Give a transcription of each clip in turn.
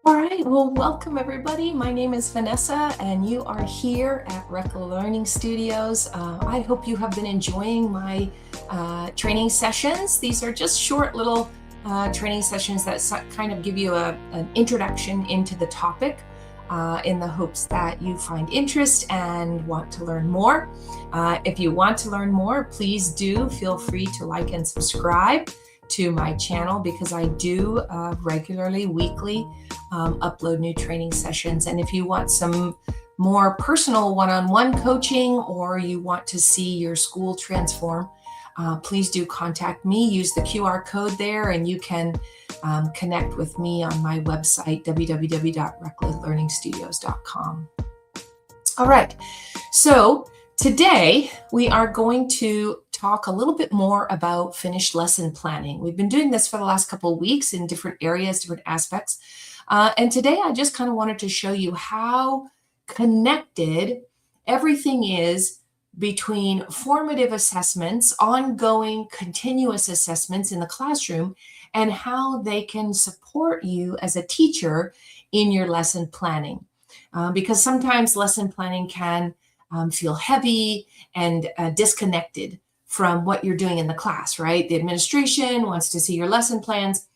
All right, well, welcome everybody. My name is Vanessa, and you are here at Rekla Learning Studios. I hope you have been enjoying my training sessions. These are just short little training sessions that kind of give you an introduction into the topic in the hopes that you find interest and want to learn more. If you want to learn more, please do feel free to like and subscribe to my channel because I do regularly, weekly, upload new training sessions. And if you want some more personal one-on-one coaching or you want to see your school transform, please do contact me. Use the QR code there and you can connect with me on my website, www.reklalearningstudios.com. All right, so today we are going to talk a little bit more about Finnish lesson planning. We've been doing this for the last couple of weeks in different areas, different aspects. And today I just kind of wanted to show you how connected everything is between formative assessments, ongoing continuous assessments in the classroom, and how they can support you as a teacher in your lesson planning. Because sometimes lesson planning can feel heavy and disconnected from what you're doing in the class, right? The administration wants to see your lesson plans.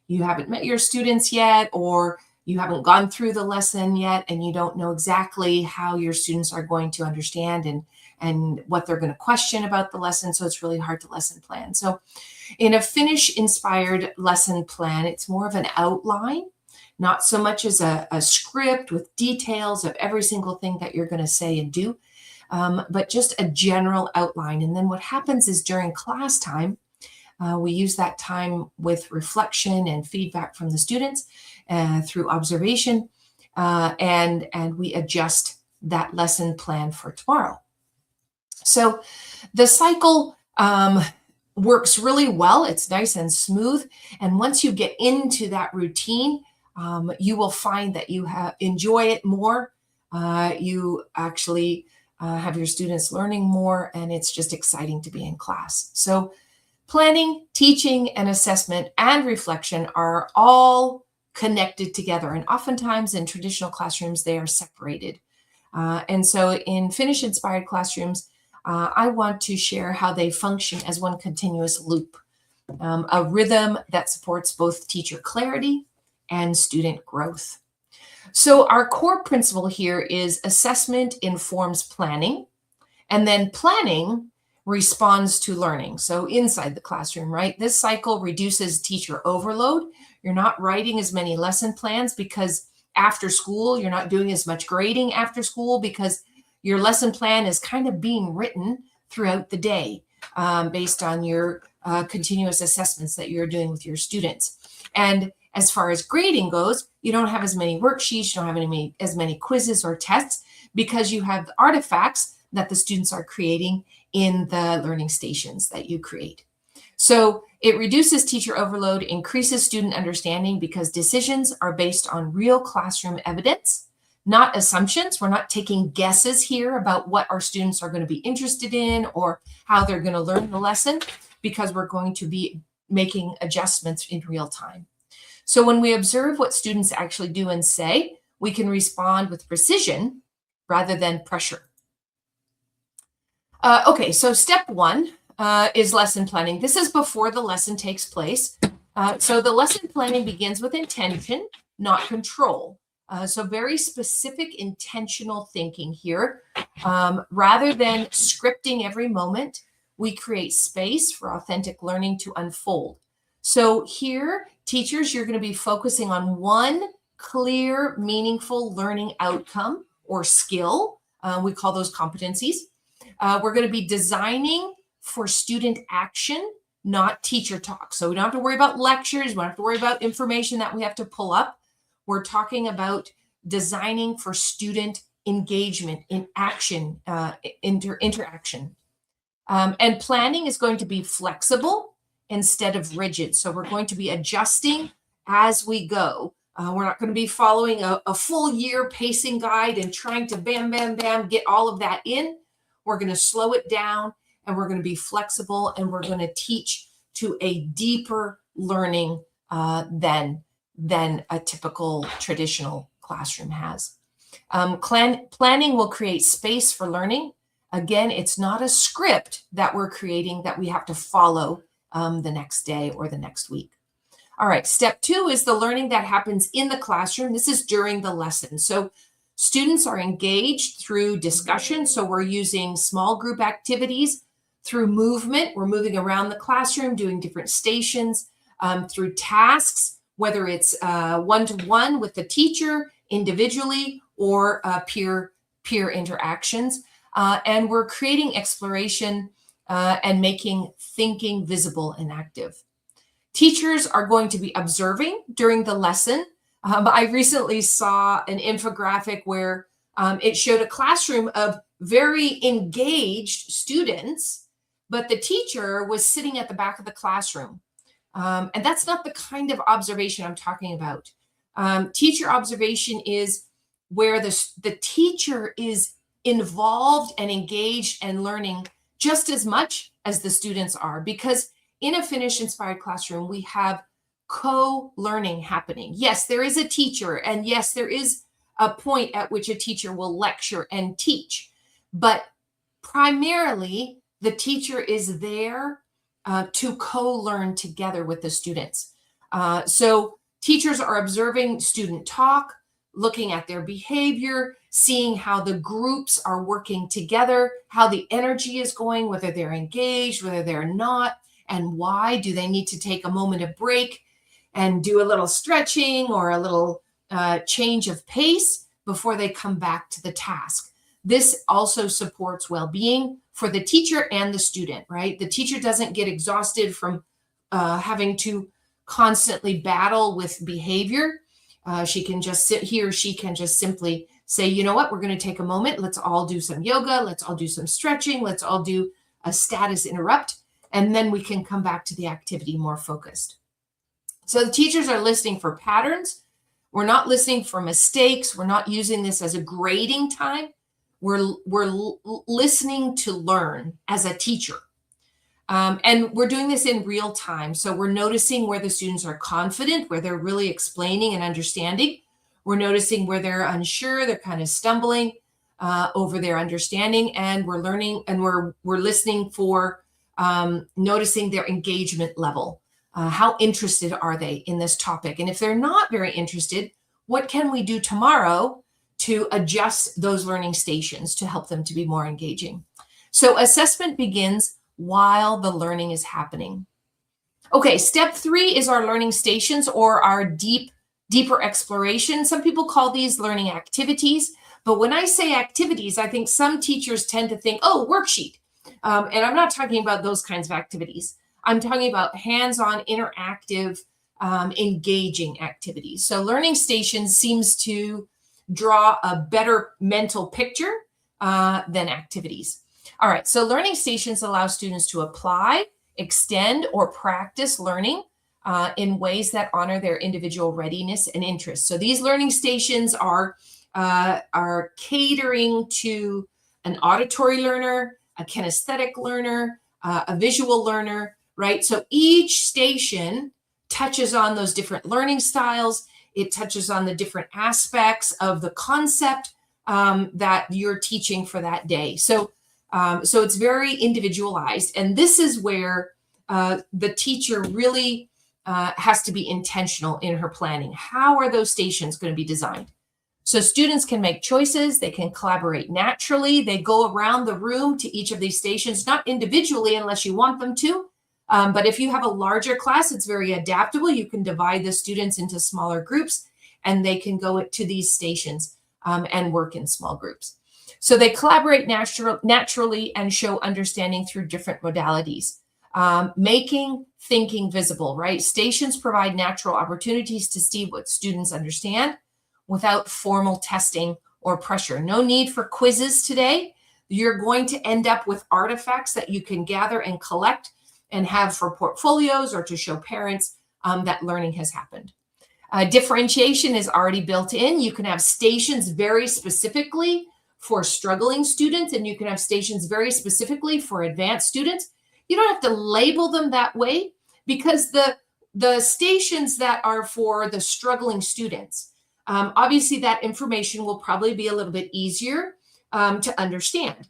You haven't met your students yet, or you haven't gone through the lesson yet, and you don't know exactly how your students are going to understand and what they're going to question about the lesson. So it's really hard to lesson plan. So in a Finnish-inspired lesson plan, it's more of an outline, not so much as a script with details of every single thing that you're going to say and do, but just a general outline. And then what happens is during class time, we use that time with reflection and feedback from the students through observation, and we adjust that lesson plan for tomorrow. So the cycle works really well. It's nice and smooth. And once you get into that routine, you will find that you enjoy it more. You actually have your students learning more, and it's just exciting to be in class. So planning, teaching, and assessment and reflection are all connected together. And oftentimes in traditional classrooms, they are separated. And so in Finnish-inspired classrooms, I want to share how they function as one continuous loop, a rhythm that supports both teacher clarity and student growth. So our core principle here is assessment informs planning, and then planning responds to learning. So inside the classroom, right? This cycle reduces teacher overload. You're not writing as many lesson plans because after school, you're not doing as much grading after school because your lesson plan is kind of being written throughout the day based on your continuous assessments that you're doing with your students. And as far as grading goes, you don't have as many worksheets, you don't have as many quizzes or tests because you have artifacts that the students are creating in the learning stations that you create. So it reduces teacher overload, increases student understanding because decisions are based on real classroom evidence, not assumptions. We're not taking guesses here about what our students are going to be interested in or how they're going to learn the lesson, because we're going to be making adjustments in real time. So when we observe what students actually do and say, we can respond with precision rather than pressure. Okay, so step one is lesson planning. This is before the lesson takes place. So the lesson planning begins with intention, not control. So very specific intentional thinking here. Rather than scripting every moment, we create space for authentic learning to unfold. So here, teachers, you're going to be focusing on one clear, meaningful learning outcome or skill. We call those competencies. We're going to be designing for student action, not teacher talk. So we don't have to worry about lectures. We don't have to worry about information that we have to pull up. We're talking about designing for student engagement in action, interaction. And planning is going to be flexible instead of rigid. So we're going to be adjusting as we go. We're not going to be following a full year pacing guide and trying to bam, bam, bam, get all of that in. We're going to slow it down, and we're going to be flexible, and we're going to teach to a deeper learning than than a typical traditional classroom has. Planning will create space for learning. Again, it's not a script that we're creating that we have to follow the next day or the next week. All right, step 2 is the learning that happens in the classroom. This is during the lesson. So students are engaged through discussion. So we're using small group activities, through movement. We're moving around the classroom, doing different stations, through tasks, whether it's one-to-one with the teacher, individually, or peer interactions. And we're creating exploration and making thinking visible and active. Teachers are going to be observing during the lesson. I recently saw an infographic where it showed a classroom of very engaged students, but the teacher was sitting at the back of the classroom. And that's not the kind of observation I'm talking about. Teacher observation is where the teacher is involved and engaged and learning just as much as the students are, because in a Finnish-inspired classroom, we have co-learning happening. Yes, there is a teacher, and yes, there is a point at which a teacher will lecture and teach, but primarily the teacher is there to co-learn together with the students. So teachers are observing student talk, looking at their behavior, seeing how the groups are working together, how the energy is going, whether they're engaged, whether they're not, and why. Do they need to take a moment of break and do a little stretching or a little change of pace before they come back to the task? This also supports well-being for the teacher and the student, right? The teacher doesn't get exhausted from having to constantly battle with behavior. He or she can just simply say, you know what, we're going to take a moment. Let's all do some yoga. Let's all do some stretching. Let's all do a status interrupt. And then we can come back to the activity more focused. So the teachers are listening for patterns. We're not listening for mistakes. We're not using this as a grading time. We're listening to learn as a teacher. And we're doing this in real time. So we're noticing where the students are confident, where they're really explaining and understanding. We're noticing where they're unsure, they're kind of stumbling over their understanding, and we're learning and we're listening for noticing their engagement level. How interested are they in this topic? And if they're not very interested, what can we do tomorrow to adjust those learning stations to help them to be more engaging? So assessment begins while the learning is happening. Okay, step 3 is our learning stations, or our deeper exploration. Some people call these learning activities, but when I say activities, I think some teachers tend to think, oh, worksheet. And I'm not talking about those kinds of activities. I'm talking about hands-on, interactive, engaging activities. So learning stations seems to draw a better mental picture than activities. All right, so learning stations allow students to apply, extend, or practice learning in ways that honor their individual readiness and interests. So these learning stations are catering to an auditory learner, a kinesthetic learner, a visual learner, right? So each station touches on those different learning styles. It touches on the different aspects of the concept that you're teaching for that day. So it's very individualized. And this is where the teacher really has to be intentional in her planning. How are those stations going to be designed? So students can make choices. They can collaborate naturally. They go around the room to each of these stations, not individually unless you want them to. But if you have a larger class, it's very adaptable. You can divide the students into smaller groups, and they can go to these stations and work in small groups. So they collaborate naturally and show understanding through different modalities. Making thinking visible, right? Stations provide natural opportunities to see what students understand without formal testing or pressure. No need for quizzes today. You're going to end up with artifacts that you can gather and collect and have for portfolios or to show parents that learning has happened. Differentiation is already built in. You can have stations very specifically for struggling students, and you can have stations very specifically for advanced students. You don't have to label them that way, because the stations that are for the struggling students, obviously that information will probably be a little bit easier to understand.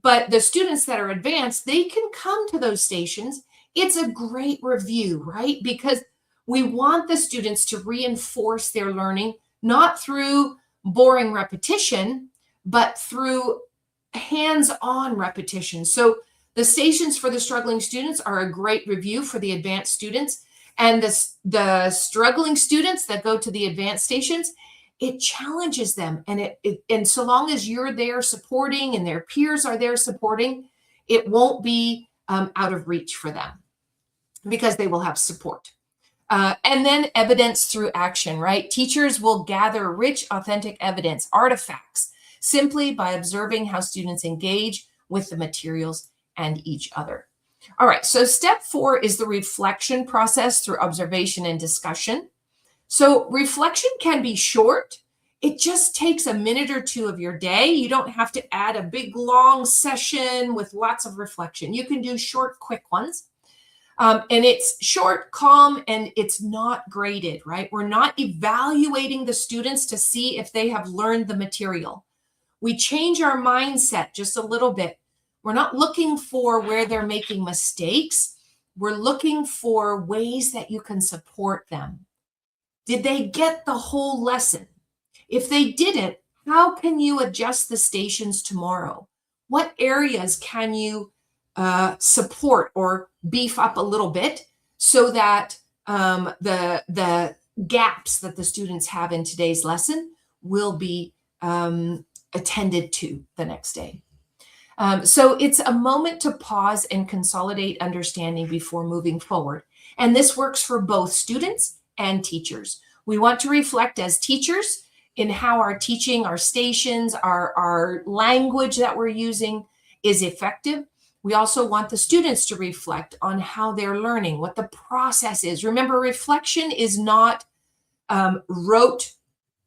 But the students that are advanced, they can come to those stations. It's a great review, right? Because we want the students to reinforce their learning, not through boring repetition, but through hands-on repetition. So the stations for the struggling students are a great review for the advanced students. And the struggling students that go to the advanced stations, it challenges them. And so long as you're there supporting and their peers are there supporting, it won't be out of reach for them because they will have support. And then evidence through action, right? Teachers will gather rich, authentic evidence, artifacts, simply by observing how students engage with the materials and each other. All right, so step 4 is the reflection process through observation and discussion. So reflection can be short. It just takes a minute or 2 of your day. You don't have to add a big, long session with lots of reflection. You can do short, quick ones. And it's short, calm, and it's not graded, right? We're not evaluating the students to see if they have learned the material. We change our mindset just a little bit. We're not looking for where they're making mistakes. We're looking for ways that you can support them. Did they get the whole lesson? If they didn't, how can you adjust the stations tomorrow? What areas can you support or beef up a little bit so that the gaps that the students have in today's lesson will be attended to the next day? So it's a moment to pause and consolidate understanding before moving forward. And this works for both students and teachers. We want to reflect as teachers in how our teaching, our stations, our language that we're using is effective. We also want the students to reflect on how they're learning, what the process is. Remember, reflection is not rote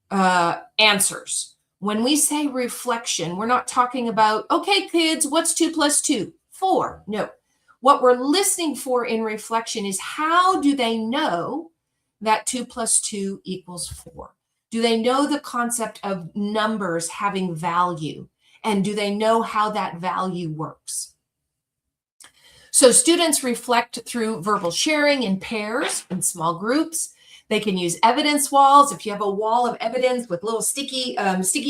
answers. When we say reflection, we're not talking about, okay, kids, what's 2 + 2? 4. No. What we're listening for in reflection is how do they know that 2 + 2 = 4? Do they know the concept of numbers having value? And do they know how that value works? So students reflect through verbal sharing in pairs, in small groups. They can use evidence walls. If you have a wall of evidence with little sticky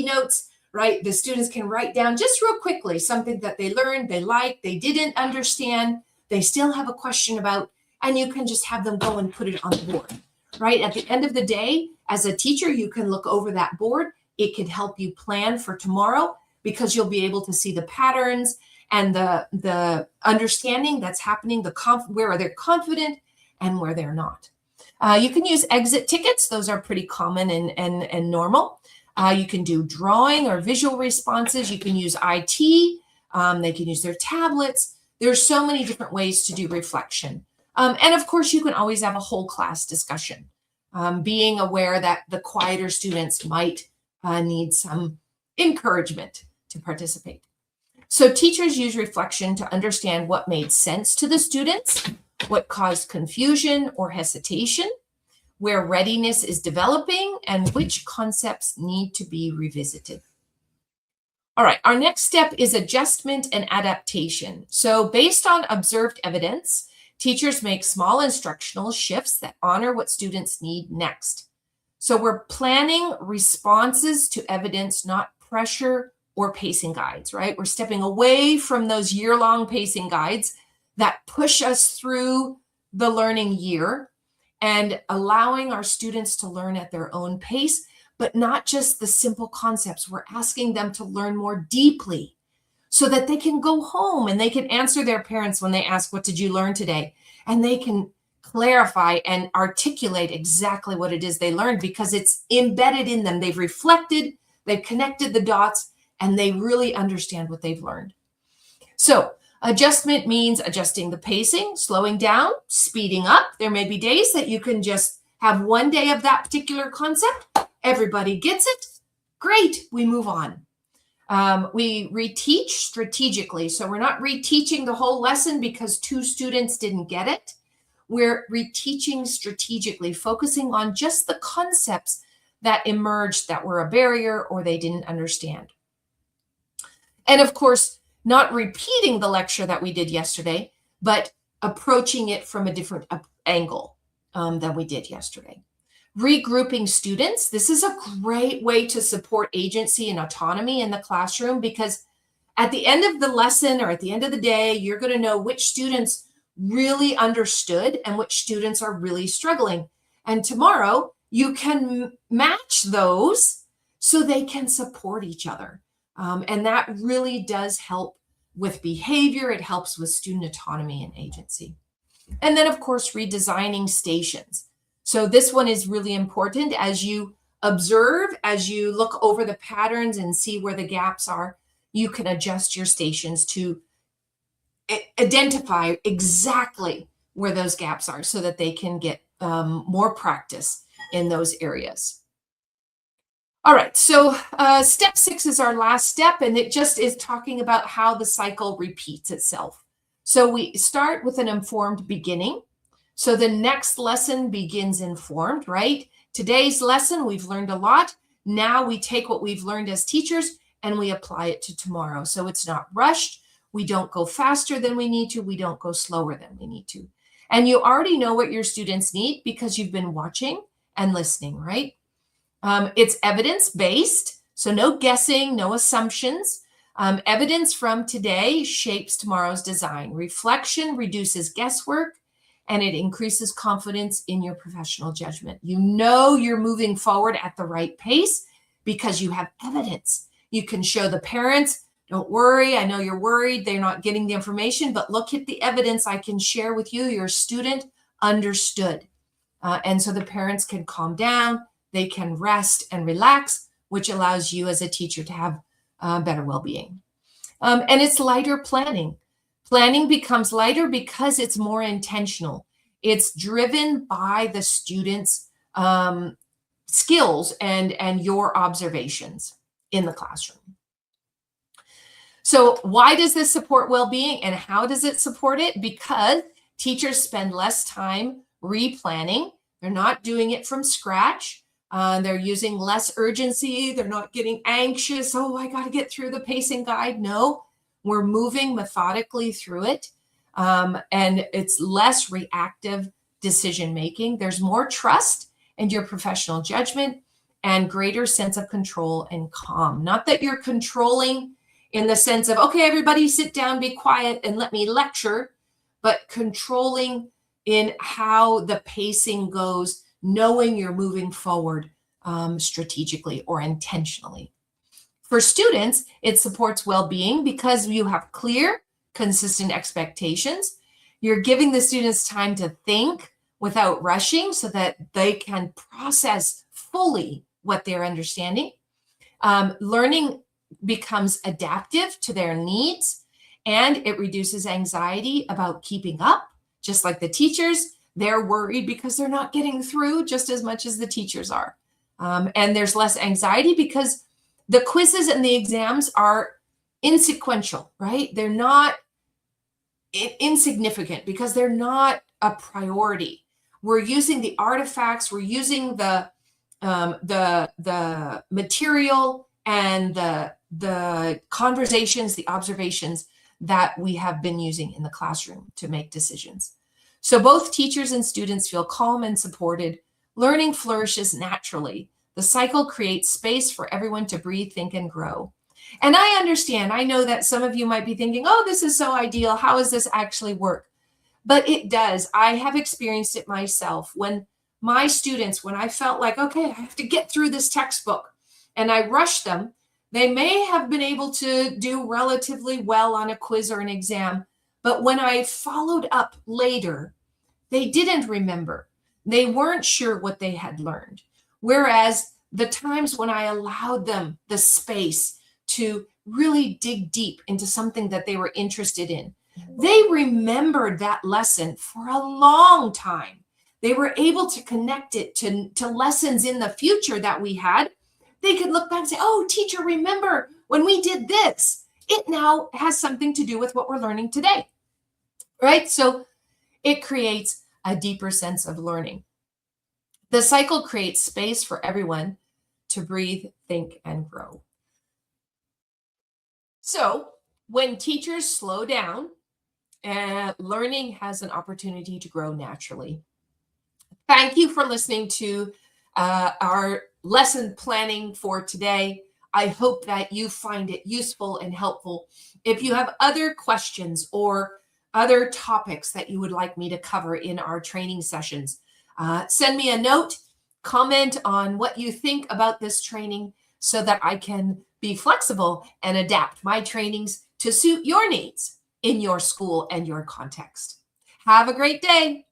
notes, right? The students can write down just real quickly something that they learned, they liked, they didn't understand, they still have a question about, and you can just have them go and put it on the board, right? At the end of the day, as a teacher, you can look over that board. It can help you plan for tomorrow because you'll be able to see the patterns and the understanding that's happening, where they're confident and where they're not. You can use exit tickets. Those are pretty common and normal. You can do drawing or visual responses. You can use IT. They can use their tablets. There's so many different ways to do reflection. And of course, you can always have a whole class discussion, being aware that the quieter students might need some encouragement to participate. So teachers use reflection to understand what made sense to the students, what caused confusion or hesitation, where readiness is developing, and which concepts need to be revisited. All right, our next step is adjustment and adaptation. So based on observed evidence, teachers make small instructional shifts that honor what students need next. So we're planning responses to evidence, not pressure or pacing guides, right? We're stepping away from those year-long pacing guides that push us through the learning year and allowing our students to learn at their own pace, but not just the simple concepts. We're asking them to learn more deeply so that they can go home and they can answer their parents when they ask, what did you learn today? And they can clarify and articulate exactly what it is they learned because it's embedded in them. They've reflected, they've connected the dots, and they really understand what they've learned. So adjustment means adjusting the pacing, slowing down, speeding up. There may be days that you can just have one day of that particular concept. Everybody gets it. Great, we move on. We reteach strategically. So we're not reteaching the whole lesson because 2 students didn't get it. we're reteaching strategically, focusing on just the concepts that emerged that were a barrier or they didn't understand. And of course, not repeating the lecture that we did yesterday, but approaching it from a different angle than we did yesterday. Regrouping students. This is a great way to support agency and autonomy in the classroom, because at the end of the lesson or at the end of the day, you're going to know which students really understood and which students are really struggling. And tomorrow you can match those so they can support each other. And that really does help with behavior. It helps with student autonomy and agency. And then, of course, redesigning stations. So this one is really important. As you observe, as you look over the patterns and see where the gaps are, you can adjust your stations to identify exactly where those gaps are so that they can get more practice in those areas. All right, so step 6 is our last step, and it just is talking about how the cycle repeats itself. So we start with an informed beginning. So the next lesson begins informed, right? Today's lesson, we've learned a lot. Now we take what we've learned as teachers and we apply it to tomorrow. So it's not rushed. We don't go faster than we need to. We don't go slower than we need to. And you already know what your students need because you've been watching and listening, right? It's evidence-based, so no guessing, no assumptions. Evidence from today shapes tomorrow's design. Reflection reduces guesswork, and it increases confidence in your professional judgment. You know you're moving forward at the right pace because you have evidence. You can show the parents, don't worry, I know you're worried, they're not getting the information, but look at the evidence I can share with you. Your student understood. And so the parents can calm down, they can rest and relax, which allows you as a teacher to have better well-being. And it's lighter planning. Planning becomes lighter because it's more intentional. It's driven by the students' skills and your observations in the classroom. So why does this support well-being and how does it support it? Because teachers spend less time replanning. They're not doing it from scratch. They're using less urgency. They're not getting anxious. Oh, I got to get through the pacing guide. No, we're moving methodically through it. And it's less reactive decision-making. There's more trust in your professional judgment and greater sense of control and calm. Not that you're controlling in the sense of, okay, everybody sit down, be quiet, and let me lecture, but controlling in how the pacing goes, knowing you're moving forward strategically or intentionally. For students, it supports well-being because you have clear, consistent expectations. You're giving the students time to think without rushing so that they can process fully what they're understanding. Learning becomes adaptive to their needs, and it reduces anxiety about keeping up. Just like the teachers, they're worried because they're not getting through just as much as the teachers are. And there's less anxiety because the quizzes and the exams are insequential, right? They're not insignificant because they're not a priority. We're using the artifacts, we're using the material and the conversations, the observations that we have been using in the classroom to make decisions. So both teachers and students feel calm and supported. Learning flourishes naturally. The cycle creates space for everyone to breathe, think, and grow. And I understand, I know that some of you might be thinking, oh, this is so ideal. How does this actually work? But it does. I have experienced it myself. When my students, when I felt like, okay, I have to get through this textbook, and I rushed them, they may have been able to do relatively well on a quiz or an exam, but when I followed up later, they didn't remember. They weren't sure what they had learned. Whereas the times when I allowed them the space to really dig deep into something that they were interested in, they remembered that lesson for a long time. They were able to connect it to lessons in the future that we had. They could look back and say, oh, teacher, remember when we did this? It now has something to do with what we're learning today, right? So it creates a deeper sense of learning. The cycle creates space for everyone to breathe, think, and grow. So, when teachers slow down, learning has an opportunity to grow naturally. Thank you for listening to our lesson planning for today. I hope that you find it useful and helpful. If you have other questions or other topics that you would like me to cover in our training sessions, send me a note, comment on what you think about this training so that I can be flexible and adapt my trainings to suit your needs in your school and your context. Have a great day.